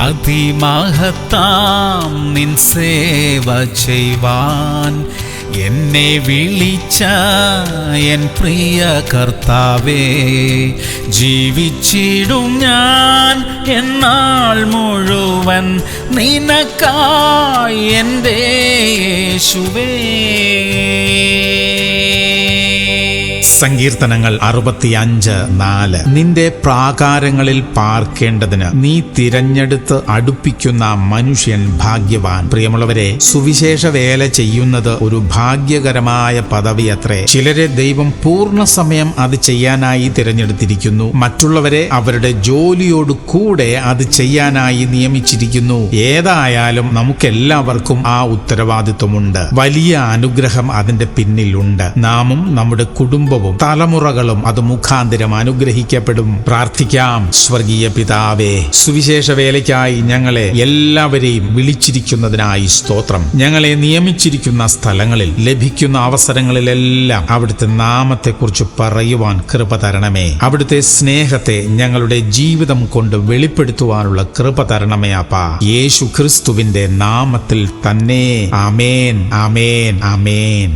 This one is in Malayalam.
അതിമഹത്താം നിൻ സേവ ചെയ്യുവാൻ എന്നെ വിളിച്ച എൻ പ്രിയ കർത്താവേ, ജീവിച്ചിടും ഞാൻ എന്നാൾ മുഴുവൻ നിനക്കായി എൻ്റെ യേശുവേ. സങ്കീർത്തനങ്ങൾ 65:4. നിന്റെ പ്രാകാരങ്ങളിൽ പാർക്കേണ്ടതിന് നീ തിരഞ്ഞെടുത്ത് അടുപ്പിക്കുന്ന മനുഷ്യൻ ഭാഗ്യവാൻ. പ്രിയമുള്ളവരെ, സുവിശേഷ വേല ചെയ്യുന്നത് ഒരു ഭാഗ്യകരമായ പദവി അത്രേ. ചിലരെ ദൈവം പൂർണ്ണ സമയം അത് ചെയ്യാനായി തിരഞ്ഞെടുത്തിരിക്കുന്നു. മറ്റുള്ളവരെ അവരുടെ ജോലിയോട് കൂടെ അത് ചെയ്യാനായി നിയമിച്ചിരിക്കുന്നു. ഏതായാലും നമുക്കെല്ലാവർക്കും ആ ഉത്തരവാദിത്വമുണ്ട്. വലിയ അനുഗ്രഹം അതിന്റെ പിന്നിലുണ്ട്. നാമും നമ്മുടെ കുടുംബവും തലമുറകളും അത് മുഖാന്തരം അനുഗ്രഹിക്കപ്പെടും. പ്രാർത്ഥിക്കാം. സ്വർഗീയ പിതാവേ, സുവിശേഷ വേലയ്ക്കായി ഞങ്ങളെ എല്ലാവരെയും വിളിച്ചിരിക്കുന്നതിനായി സ്തോത്രം. ഞങ്ങളെ നിയമിച്ചിരിക്കുന്ന സ്ഥലങ്ങളിൽ ലഭിക്കുന്ന അവസരങ്ങളിലെല്ലാം അവിടുത്തെ നാമത്തെക്കുറിച്ച് പറയുവാൻ കൃപ തരണമേ. അവിടുത്തെ സ്നേഹത്തെ ഞങ്ങളുടെ ജീവിതം കൊണ്ട് വെളിപ്പെടുത്തുവാനുള്ള കൃപ തരണമേ അപ്പാ. യേശു ക്രിസ്തുവിന്റെ നാമത്തിൽ തന്നെ. ആമേൻ, ആമേൻ, ആമേൻ.